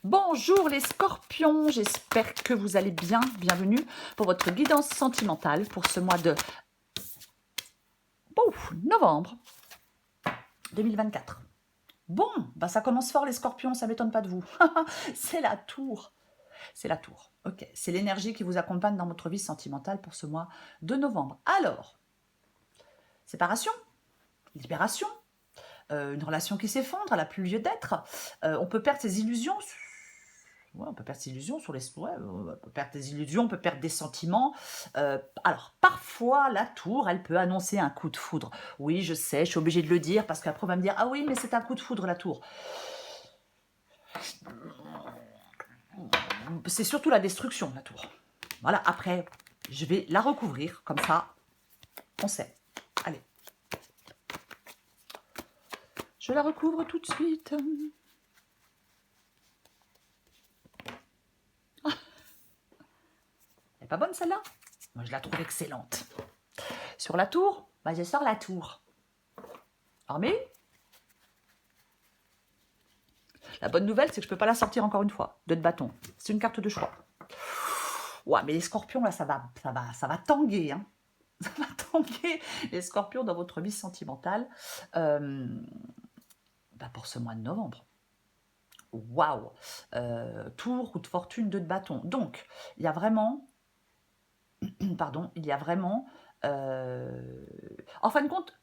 Bonjour les scorpions, j'espère que vous allez bien. Bienvenue pour votre guidance sentimentale pour ce mois de novembre 2024. Bon, bah ça commence fort les scorpions, ça m'étonne pas de vous. C'est la tour. C'est la tour. Ok, c'est l'énergie qui vous accompagne dans votre vie sentimentale pour ce mois de novembre. Alors, séparation, libération, une relation qui s'effondre, elle n'a plus lieu d'être. On peut perdre ses illusions. Ouais, on peut perdre ses illusions sur les. Ouais, on peut perdre des illusions, on peut perdre des sentiments. Alors, parfois, la tour, elle peut annoncer un coup de foudre. Oui, je sais, je suis obligée de le dire parce qu'après, on va me dire: ah oui, mais c'est un coup de foudre, la tour. C'est surtout la destruction, la tour. Voilà, après, je vais la recouvrir, comme ça, on sait. Allez. Je la recouvre tout de suite. Elle n'est pas bonne, celle-là? Moi, je la trouve excellente. Sur la tour, bah, je sors la tour. Armée. La bonne nouvelle, c'est que je ne peux pas la sortir encore une fois. 2 de bâton. C'est une carte de choix. Ouais, mais les scorpions, là, ça va tanguer. Hein. Ça va tanguer, les scorpions, dans votre vie sentimentale. Pour ce mois de novembre. Waouh. Tour, roue de fortune, 2 de bâton. Donc, il y a vraiment... Pardon, il y a vraiment... En fin de compte,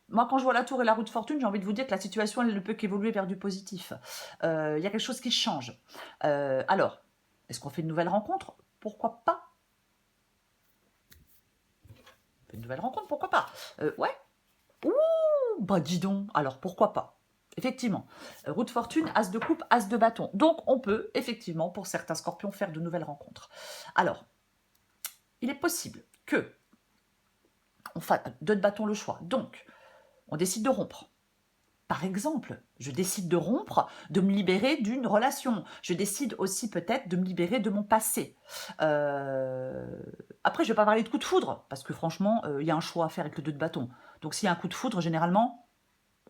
moi, quand je vois la tour et la roue de fortune, j'ai envie de vous dire que la situation, elle ne peut qu'évoluer vers du positif. Il y a quelque chose qui change. Alors, est-ce qu'on fait une nouvelle rencontre? Pourquoi pas? On fait une nouvelle rencontre, pourquoi pas? Ouais. Ouh, bah dis donc. Alors, pourquoi pas? Effectivement. Roue de fortune, as de coupe, as de bâton. Donc, on peut, effectivement, pour certains scorpions, faire de nouvelles rencontres. Alors, il est possible que on fasse 2 de bâton le choix. Donc, on décide de rompre. Par exemple, je décide de rompre, de me libérer d'une relation. Je décide aussi peut-être de me libérer de mon passé. Après, je ne vais pas parler de coup de foudre, parce que franchement, il y a un choix à faire avec le 2 de bâton. Donc s'il y a un coup de foudre, généralement,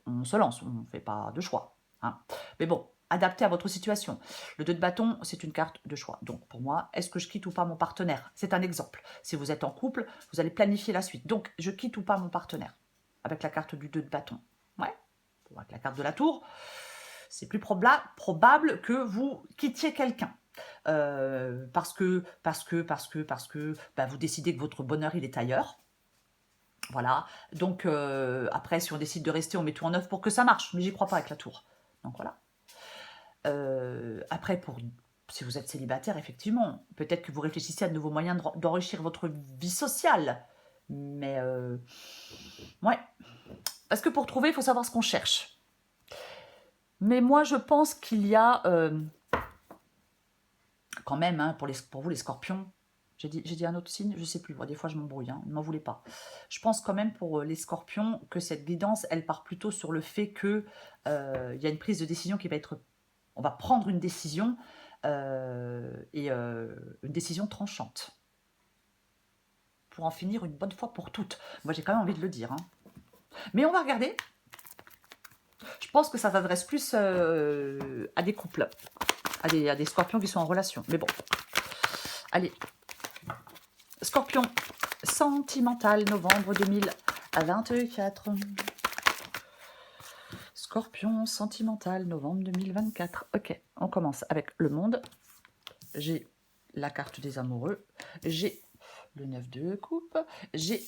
on se lance, on ne fait pas de choix. Hein. Mais bon, adapté à votre situation. Le 2 de bâton, c'est une carte de choix. Donc pour moi, est-ce que je quitte ou pas mon partenaire? C'est un exemple. Si vous êtes en couple, vous allez planifier la suite. Donc, je quitte ou pas mon partenaire avec la carte du 2 de bâton. Ouais. Avec la carte de la tour, c'est plus probable que vous quittiez quelqu'un. Parce que vous décidez que votre bonheur, il est ailleurs. Voilà. Donc, après, si on décide de rester, on met tout en œuvre pour que ça marche. Mais j'y crois pas avec la tour. Donc, voilà. Après, si vous êtes célibataire, effectivement, peut-être que vous réfléchissez à de nouveaux moyens d'enrichir votre vie sociale. Mais, ouais. Parce que pour trouver, il faut savoir ce qu'on cherche. Mais moi, je pense qu'il y a quand même, hein, pour vous les scorpions, j'ai dit un autre signe, je ne sais plus, des fois je m'embrouille, hein, ne m'en voulez pas. Je pense quand même pour les scorpions que cette guidance, elle part plutôt sur le fait qu'il y a une prise de décision qui va être... On va prendre une décision, une décision tranchante. Pour en finir une bonne fois pour toutes. Moi, j'ai quand même envie de le dire. Hein. Mais on va regarder. Je pense que ça s'adresse plus à des couples, à des scorpions qui sont en relation. Mais bon, allez. Scorpion, sentimental, novembre 2024. Scorpion, sentimental, novembre 2024. Ok, on commence avec le monde. J'ai la carte des amoureux. J'ai le 9 de coupe. J'ai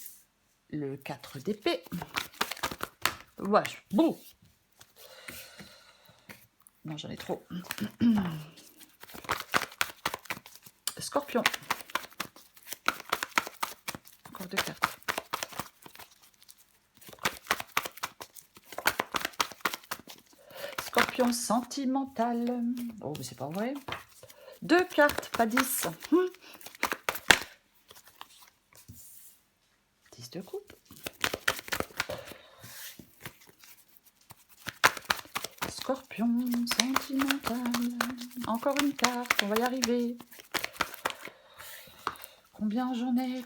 le 4 d'épée. Voilà, bon. Non, j'en ai trop. Scorpion. Encore 2 cartes. Scorpion sentimental. Oh, mais c'est pas vrai. 2 cartes, pas 10. 10 de coupe. Scorpion sentimental. Encore une carte, on va y arriver. Combien j'en ai?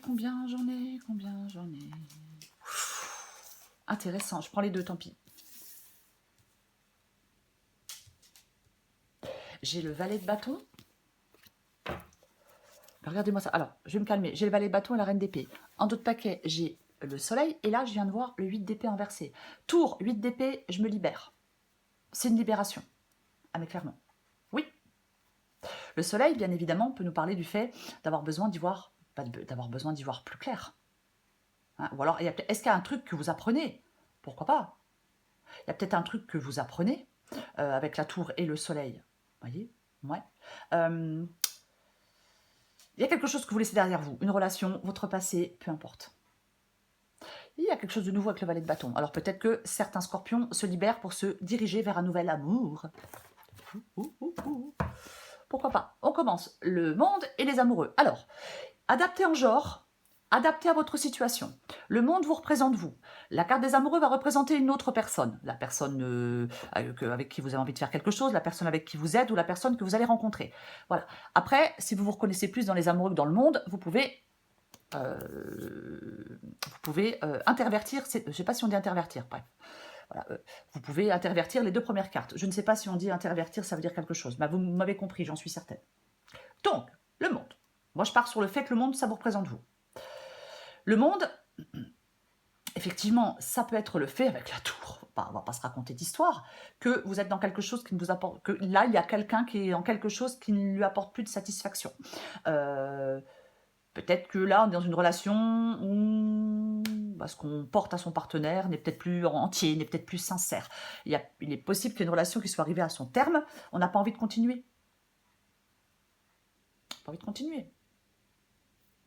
Intéressant, je prends les 2, tant pis. j'ai le valet de bâton. Regardez-moi ça. Alors, je vais me calmer. J'ai le valet de bâton et la reine d'épée. En d'autres paquets, j'ai le soleil. Et là, je viens de voir le 8 d'épée inversé. Tour, 8 d'épée, je me libère. C'est une libération. Ah, mais clairement. Oui. Le soleil, bien évidemment, peut nous parler du fait d'avoir besoin d'y voir, d'avoir besoin d'y voir plus clair. Hein, ou alors, est-ce qu'il y a un truc que vous apprenez? Pourquoi pas? Il y a peut-être un truc que vous apprenez avec la tour et le soleil. Vous voyez? Ouais. Il y a quelque chose que vous laissez derrière vous, une relation, votre passé, peu importe. Il y a quelque chose de nouveau avec le valet de bâton. Alors peut-être que certains scorpions se libèrent pour se diriger vers un nouvel amour. Pourquoi pas? On commence. Le monde et les amoureux. Alors, adapté en genre, adapté à votre situation. Le monde vous représente vous. La carte des amoureux va représenter une autre personne. La personne avec qui vous avez envie de faire quelque chose, la personne avec qui vous êtes ou la personne que vous allez rencontrer. Voilà. Après, si vous vous reconnaissez plus dans les amoureux que dans le monde, vous pouvez intervertir, je ne sais pas si on dit intervertir, bref. Voilà, vous pouvez intervertir les deux premières cartes. Je ne sais pas si on dit intervertir, ça veut dire quelque chose. Mais vous m'avez compris, j'en suis certaine. Donc, le monde. Moi, je pars sur le fait que le monde, ça vous représente vous. Le monde, effectivement, ça peut être le fait avec la tour. On ne va pas se raconter d'histoire, que vous êtes dans quelque chose qui ne vous apporte... que là, il y a quelqu'un qui est dans quelque chose qui ne lui apporte plus de satisfaction. Peut-être que là, on est dans une relation où ce qu'on porte à son partenaire n'est peut-être plus entier, n'est peut-être plus sincère. Il est possible qu'il y ait une relation qui soit arrivée à son terme, on n'a pas envie de continuer. Pas envie de continuer.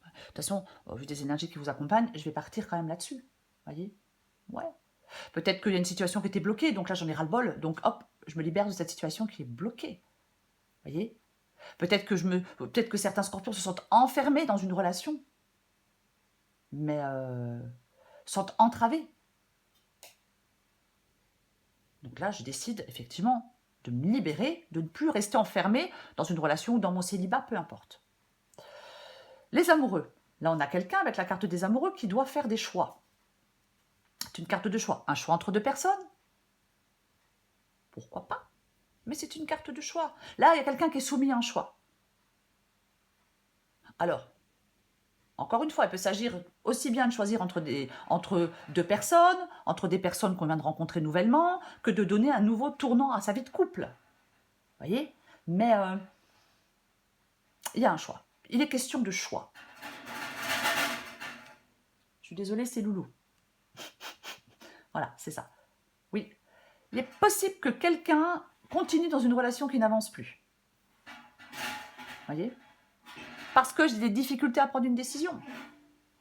De toute façon, au vu des énergies qui vous accompagnent, je vais partir quand même là-dessus. Voyez? Ouais. Peut-être qu'il y a une situation qui était bloquée, donc là j'en ai ras-le-bol, donc hop, je me libère de cette situation qui est bloquée. Voyez? Peut-être que certains scorpions se sentent enfermés dans une relation, mais sentent entravés. Donc là, je décide effectivement de me libérer, de ne plus rester enfermé dans une relation ou dans mon célibat, peu importe. Les amoureux. Là, on a quelqu'un avec la carte des amoureux qui doit faire des choix. C'est une carte de choix. Un choix entre deux personnes? Pourquoi pas? Mais c'est une carte de choix. Là, il y a quelqu'un qui est soumis à un choix. Alors, encore une fois, il peut s'agir aussi bien de choisir entre deux personnes, entre des personnes qu'on vient de rencontrer nouvellement, que de donner un nouveau tournant à sa vie de couple. Vous voyez? Mais il y a un choix. Il est question de choix. Je suis désolée, c'est Loulou. Voilà, c'est ça. Oui. Il est possible que quelqu'un continue dans une relation qui n'avance plus. Vous voyez? Parce que j'ai des difficultés à prendre une décision.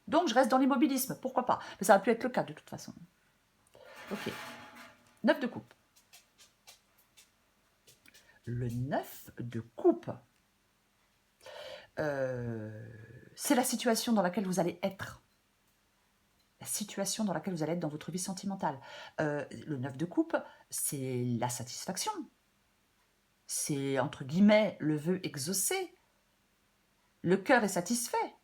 Donc, je reste dans l'immobilisme. Pourquoi pas? Mais ça va plus être le cas, de toute façon. Ok. 9 de coupe. Le 9 de coupe, c'est la situation dans laquelle vous allez être. La situation dans laquelle vous allez être dans votre vie sentimentale. Le 9 de coupe, c'est la satisfaction. C'est, entre guillemets, le vœu exaucé. Le cœur est satisfait.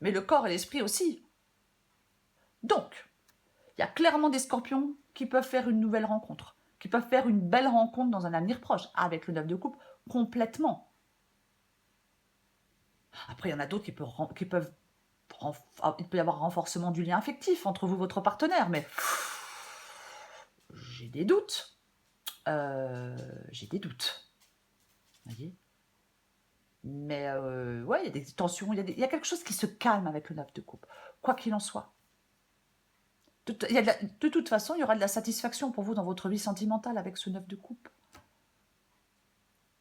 Mais le corps et l'esprit aussi. Donc, il y a clairement des scorpions qui peuvent faire une nouvelle rencontre, qui peuvent faire une belle rencontre dans un avenir proche, avec le 9 de coupe, complètement. Après, il y en a d'autres qui peuvent il peut y avoir un renforcement du lien affectif entre vous et votre partenaire, mais j'ai des doutes. J'ai des doutes. Vous voyez? Mais ouais, il y a des tensions, il y a quelque chose qui se calme avec le 9 de coupe, quoi qu'il en soit. De toute façon, il y aura de la satisfaction pour vous dans votre vie sentimentale avec ce 9 de coupe.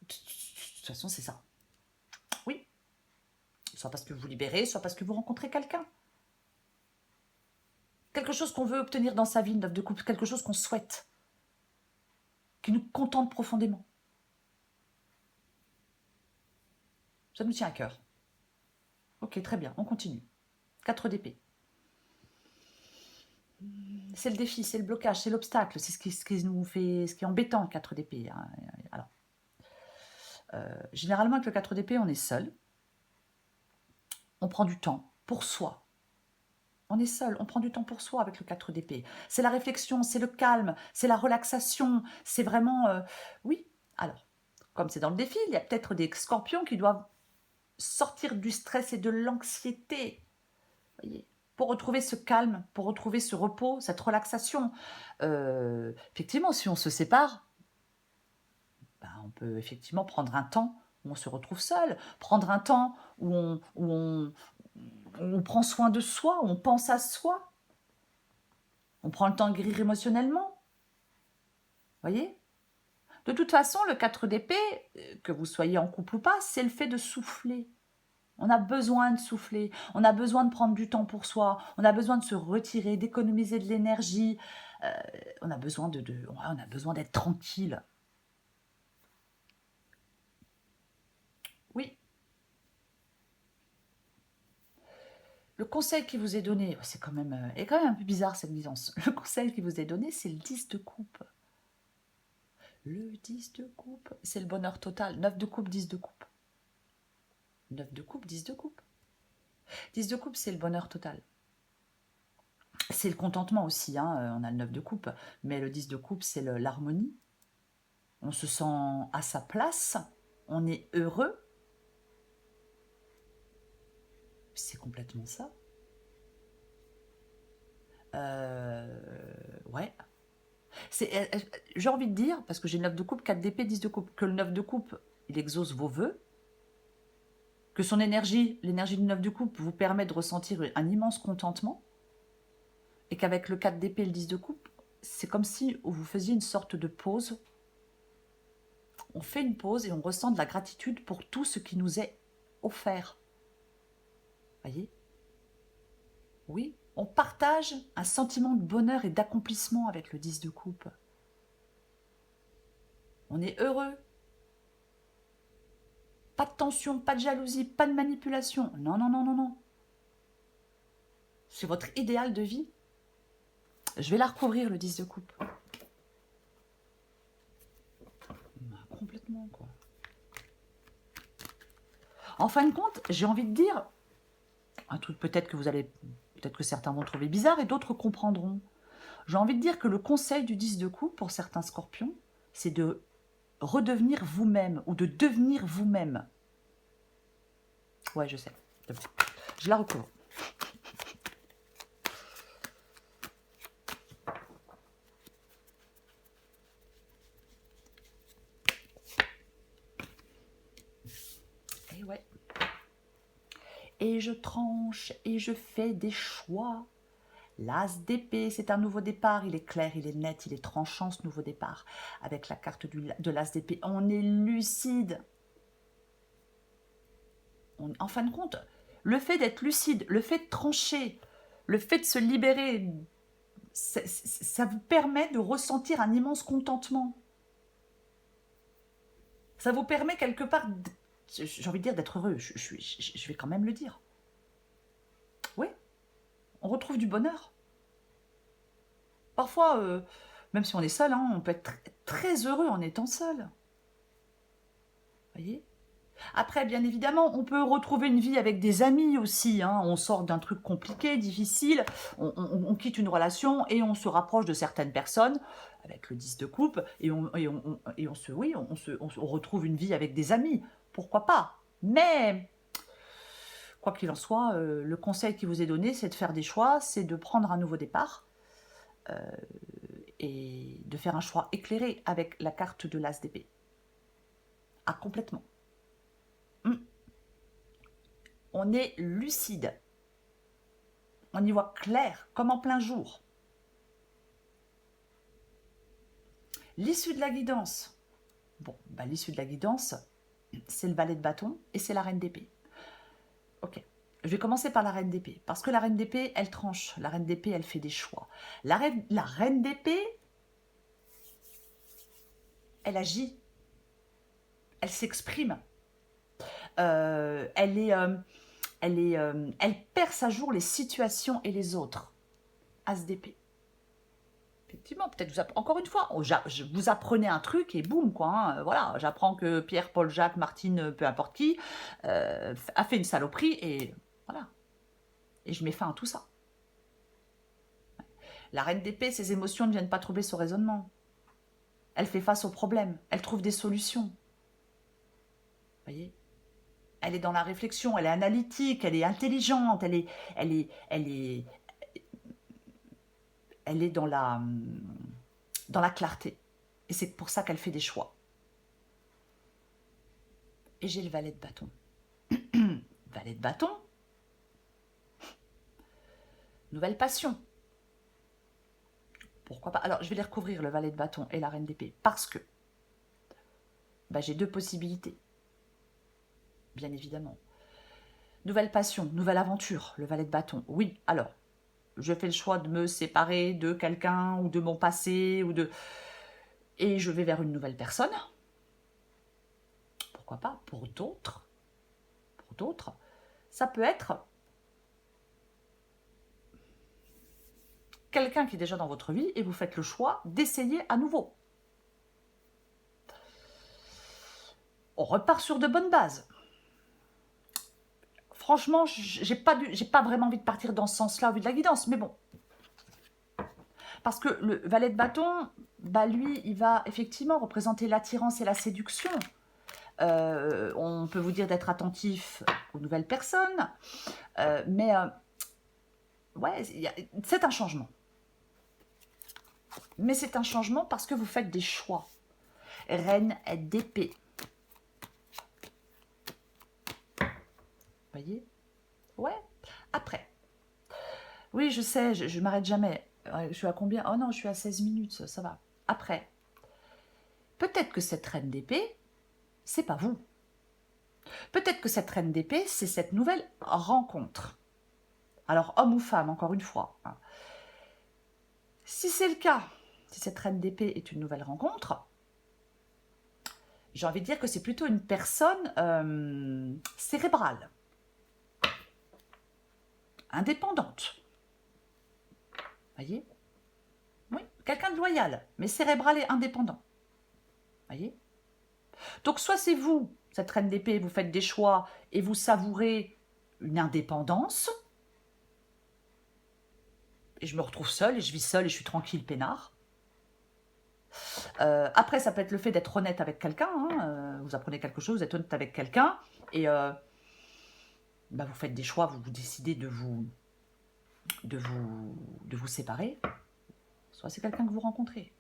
De toute façon, c'est ça. Oui. Soit parce que vous libérez, soit parce que vous rencontrez quelqu'un. Quelque chose qu'on veut obtenir dans sa vie, 9 de coupe, quelque chose qu'on souhaite, qui nous contente profondément. Ça nous tient à cœur. Ok, très bien, on continue. 4 d'épée. C'est le défi, c'est le blocage, c'est l'obstacle, c'est ce qui est embêtant, le 4 d'épée. Hein. Alors, généralement, avec le 4 d'épée, on est seul. On prend du temps pour soi. On est seul, on prend du temps pour soi avec le 4 d'épée. C'est la réflexion, c'est le calme, c'est la relaxation, c'est vraiment... oui, alors, comme c'est dans le défi, il y a peut-être des scorpions qui doivent sortir du stress et de l'anxiété, voyez, pour retrouver ce calme, pour retrouver ce repos, cette relaxation. Effectivement, si on se sépare, ben, on peut effectivement prendre un temps où on se retrouve seul, prendre un temps où on prend soin de soi, où on pense à soi, on prend le temps de guérir émotionnellement, voyez. De toute façon, le 4 d'épée, que vous soyez en couple ou pas, c'est le fait de souffler. On a besoin de souffler, on a besoin de prendre du temps pour soi, on a besoin de se retirer, d'économiser de l'énergie, on a besoin on a besoin d'être tranquille. Oui. Le conseil qui vous est donné, c'est quand même, est quand même un peu bizarre cette guidance. Le conseil qui vous est donné, c'est le 10 de coupe. Le 10 de coupe, c'est le bonheur total. 9 de coupe, 10 de coupe. 9 de coupe, 10 de coupe. 10 de coupe, c'est le bonheur total. C'est le contentement aussi, hein. On a le 9 de coupe, mais le 10 de coupe, c'est l'harmonie. On se sent à sa place, on est heureux. C'est complètement ça. Ouais. J'ai envie de dire, parce que j'ai 9 de coupe, 4 d'épée, 10 de coupe, que le 9 de coupe, il exauce vos vœux, que son énergie, l'énergie du 9 de coupe, vous permet de ressentir un immense contentement, et qu'avec le 4 d'épée et le 10 de coupe, c'est comme si vous faisiez une sorte de pause. On fait une pause et on ressent de la gratitude pour tout ce qui nous est offert. Voyez? Oui, on partage un sentiment de bonheur et d'accomplissement avec le 10 de coupe. On est heureux. Pas de tension, pas de jalousie, pas de manipulation. Non, non, non, non, non. C'est votre idéal de vie. Je vais la recouvrir, le 10 de coupe. Complètement, quoi. En fin de compte, j'ai envie de dire un truc peut-être que certains vont trouver bizarre et d'autres comprendront. J'ai envie de dire que le conseil du 10 de coupe pour certains scorpions, c'est de redevenir vous-même ou de devenir vous-même. Ouais, je sais. Je la recouvre. Et ouais. Et je tranche et je fais des choix. L'as d'épée, c'est un nouveau départ, il est clair, il est net, il est tranchant ce nouveau départ. Avec la carte de l'as d'épée, on est lucide. En fin de compte, le fait d'être lucide, le fait de trancher, le fait de se libérer, ça vous permet de ressentir un immense contentement. Ça vous permet quelque part, j'ai envie de dire, d'être heureux. Je vais quand même le dire. Oui, on retrouve du bonheur. Parfois, même si on est seul, hein, on peut être très heureux en étant seul. Voyez ? Après, bien évidemment, on peut retrouver une vie avec des amis aussi. Hein. On sort d'un truc compliqué, difficile, on quitte une relation et on se rapproche de certaines personnes avec le 10 de coupe et on retrouve une vie avec des amis. Pourquoi pas? Mais, quoi qu'il en soit, le conseil qui vous est donné, c'est de faire des choix, c'est de prendre un nouveau départ et de faire un choix éclairé avec la carte de l'as d'épée. Ah, complètement. On est lucide. On y voit clair, comme en plein jour. L'issue de la guidance. Bon, bah, l'issue de la guidance, c'est le valet de bâton et c'est la reine d'épée. Ok, je vais commencer par la reine d'épée. Parce que la reine d'épée, elle tranche. La reine d'épée, elle fait des choix. La reine d'épée, elle agit. Elle s'exprime. Elle perce à jour les situations et les autres. As d'épée. Effectivement, peut-être encore une fois, vous apprenez un truc et boum, quoi. Hein, voilà, j'apprends que Pierre, Paul, Jacques, Martine, peu importe qui, a fait une saloperie et voilà. Et je mets fin à tout ça. La reine d'épée, ses émotions ne viennent pas troubler son raisonnement. Elle fait face aux problèmes, elle trouve des solutions. Elle est dans la réflexion, elle est analytique, elle est intelligente, elle est dans la clarté. Et c'est pour ça qu'elle fait des choix. Et j'ai le valet de bâton. Valet de bâton. Nouvelle passion. Pourquoi pas? Alors, je vais les recouvrir, le valet de bâton et la reine d'épée, parce que j'ai deux possibilités. Bien évidemment. Nouvelle passion, nouvelle aventure, le valet de bâton. Oui, alors, je fais le choix de me séparer de quelqu'un ou de mon passé, et je vais vers une nouvelle personne. Pourquoi pas? Pour d'autres, ça peut être quelqu'un qui est déjà dans votre vie et vous faites le choix d'essayer à nouveau. On repart sur de bonnes bases. Franchement, j'ai pas vraiment envie de partir dans ce sens-là au vu de la guidance, mais bon. Parce que le valet de bâton, lui, il va effectivement représenter l'attirance et la séduction. On peut vous dire d'être attentif aux nouvelles personnes, mais ouais, c'est un changement. Mais c'est un changement parce que vous faites des choix. Reine d'épée. Voyez? Ouais. Après. Oui, je sais, je m'arrête jamais. Je suis à combien? Oh non, je suis à 16 minutes, ça va. Après. Peut-être que cette reine d'épée, c'est pas vous. Peut-être que cette reine d'épée, c'est cette nouvelle rencontre. Alors, homme ou femme, encore une fois. Si c'est le cas, si cette reine d'épée est une nouvelle rencontre, j'ai envie de dire que c'est plutôt une personne cérébrale, indépendante. Voyez? Oui, quelqu'un de loyal, mais cérébral et indépendant. Voyez? Donc, soit c'est vous, cette reine d'épée, vous faites des choix et vous savourez une indépendance, et je me retrouve seule, et je vis seule, et je suis tranquille, peinard. Après, ça peut être le fait d'être honnête avec quelqu'un. Vous apprenez quelque chose, vous êtes honnête avec quelqu'un, et vous faites des choix, vous décidez de vous séparer. Soit c'est quelqu'un que vous rencontrez.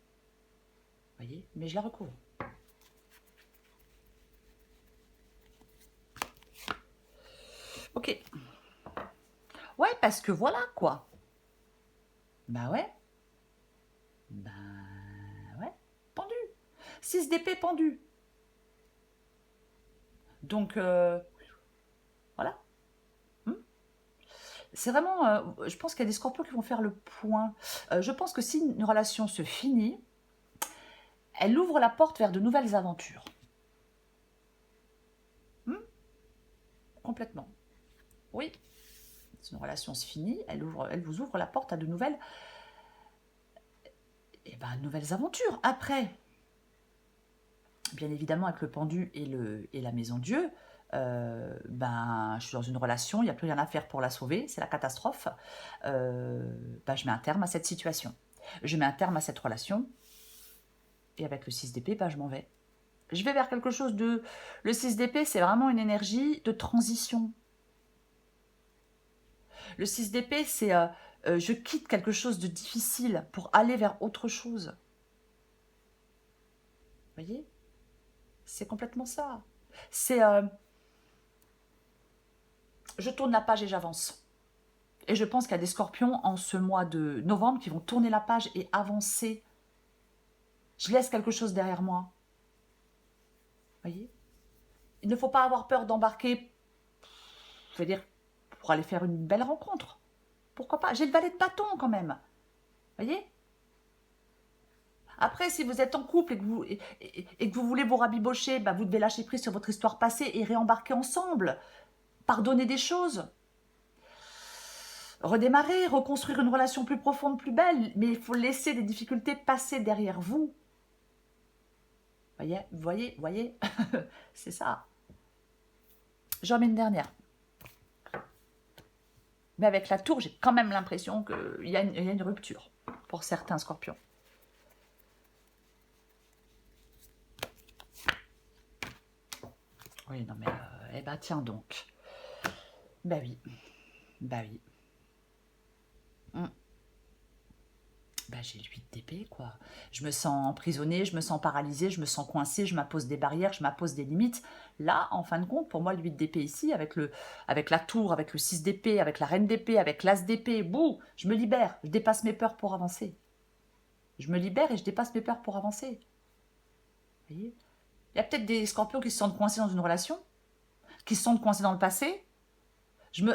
Voyez, mais je la recouvre. Ok. Ouais, parce que voilà, quoi. Ouais. Ouais. Pendu. 6 d'épée pendu. Donc, voilà. C'est vraiment... je pense qu'il y a des scorpions qui vont faire le point. Je pense que si une relation se finit, elle ouvre la porte vers de nouvelles aventures. Complètement. Oui. Si une relation se finit, elle vous ouvre la porte à de nouvelles... nouvelles aventures. Après, bien évidemment, avec le pendu et la maison Dieu, je suis dans une relation, il n'y a plus rien à faire pour la sauver, c'est la catastrophe. Je mets un terme à cette situation. Je mets un terme à cette relation. Et avec le 6 d'épée, je m'en vais. Je vais vers quelque chose de... Le 6 d'épée, c'est vraiment une énergie de transition. Le 6 d'épée, c'est... je quitte quelque chose de difficile pour aller vers autre chose. Vous voyez? C'est complètement ça. C'est... je tourne la page et j'avance. Et je pense qu'il y a des scorpions en ce mois de novembre qui vont tourner la page et avancer. Je laisse quelque chose derrière moi. Vous voyez? Il ne faut pas avoir peur d'embarquer, je veux dire, pour aller faire une belle rencontre. Pourquoi pas? J'ai le valet de bâton quand même. Vous voyez? Après, si vous êtes en couple et que vous voulez vous rabibocher, vous devez lâcher prise sur votre histoire passée et réembarquer ensemble. Pardonner des choses. Redémarrer, reconstruire une relation plus profonde, plus belle. Mais il faut laisser des difficultés passer derrière vous. Voyez c'est ça. J'en mets une dernière. Mais avec la tour, j'ai quand même l'impression qu'il y a une rupture pour certains scorpions. Oui, non mais Eh ben tiens donc. Bah oui. Bah oui. Mm. Bah, j'ai le 8 d'épée, quoi. Je me sens emprisonnée, je me sens paralysée, je me sens coincée, je m'impose des barrières, je m'impose des limites. Là, en fin de compte, pour moi, le 8 d'épée ici, avec la tour, avec le 6 d'épée, avec la reine d'épée, avec l'as d'épée, bouh, je me libère, je dépasse mes peurs pour avancer. Je me libère et je dépasse mes peurs pour avancer. Vous voyez? Il y a peut-être des scorpions qui se sentent coincés dans une relation, qui se sentent coincés dans le passé.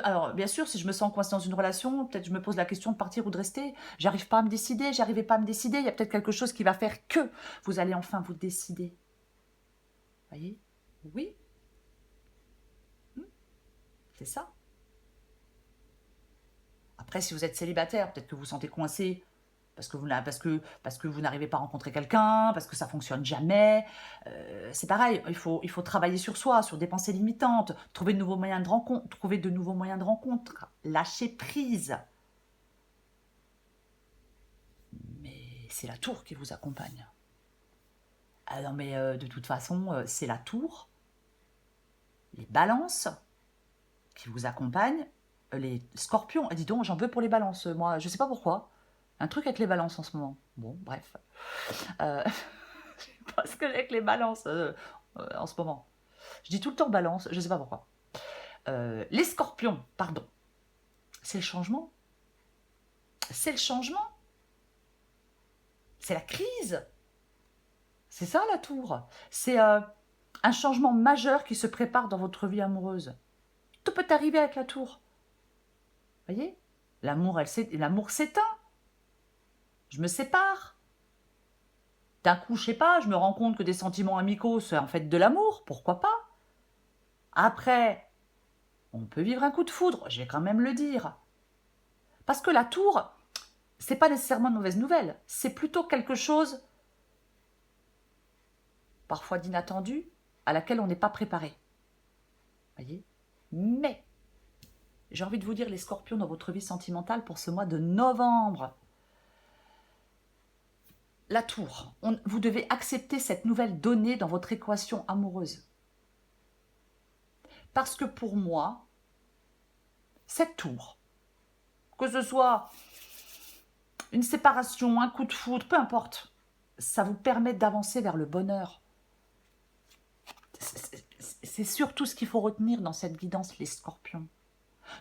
Alors, bien sûr, si je me sens coincée dans une relation, peut-être je me pose la question de partir ou de rester. J'arrive pas à me décider, j'arrivais pas à me décider. Il y a peut-être quelque chose qui va faire que vous allez enfin vous décider. Vous voyez? Oui, c'est ça. Après, si vous êtes célibataire, peut-être que vous vous sentez coincé parce que vous n'arrivez pas à rencontrer quelqu'un, parce que ça fonctionne jamais. C'est pareil, il faut travailler sur soi, sur des pensées limitantes, trouver de nouveaux moyens de rencontre, lâcher prise. Mais c'est la tour qui vous accompagne. Ah non, mais de toute façon, c'est la tour, les balances qui vous accompagnent, les scorpions. Dis donc, j'en veux pour les balances, moi, je sais pas pourquoi. Un truc avec les balances en ce moment. Bon, bref. Euh, parce que avec les balances en ce moment. Je dis tout le temps balance, je sais pas pourquoi. Les scorpions, pardon. C'est le changement. C'est le changement. C'est la crise. C'est ça la tour. C'est un changement majeur qui se prépare dans votre vie amoureuse. Tout peut arriver avec la tour. Vous voyez? L'amour s'éteint. Je me sépare. D'un coup, je sais pas, je me rends compte que des sentiments amicaux, c'est en fait de l'amour. Pourquoi pas? Après, on peut vivre un coup de foudre, je vais quand même le dire. Parce que la tour, c'est pas nécessairement une mauvaise nouvelle. C'est plutôt quelque chose, parfois d'inattendu, à laquelle on n'est pas préparé. Voyez? Mais, j'ai envie de vous dire, les scorpions dans votre vie sentimentale pour ce mois de novembre. La tour, vous devez accepter cette nouvelle donnée dans votre équation amoureuse. Parce que pour moi, cette tour, que ce soit une séparation, un coup de foudre, peu importe, ça vous permet d'avancer vers le bonheur. C'est surtout ce qu'il faut retenir dans cette guidance, les scorpions.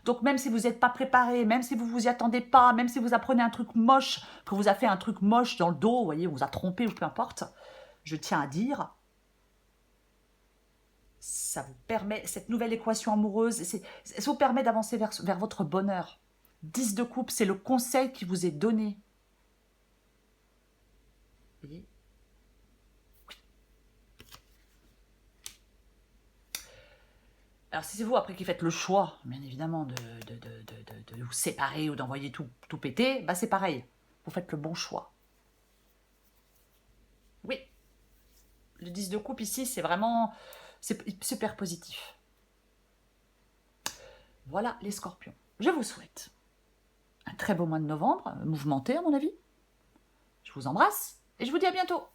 Donc même si vous n'êtes pas préparé, même si vous ne vous y attendez pas, même si vous apprenez un truc moche, que vous a fait un truc moche dans le dos, vous voyez, on vous a trompé ou peu importe, je tiens à dire, ça vous permet, cette nouvelle équation amoureuse, ça vous permet d'avancer vers votre bonheur. 10 de coupe, c'est le conseil qui vous est donné. Vous voyez? Alors si c'est vous après qui faites le choix, bien évidemment, de vous séparer ou d'envoyer tout péter, bah c'est pareil, vous faites le bon choix. Oui, le 10 de coupe ici, c'est vraiment super positif. Voilà les scorpions. Je vous souhaite un très beau mois de novembre, mouvementé à mon avis. Je vous embrasse et je vous dis à bientôt.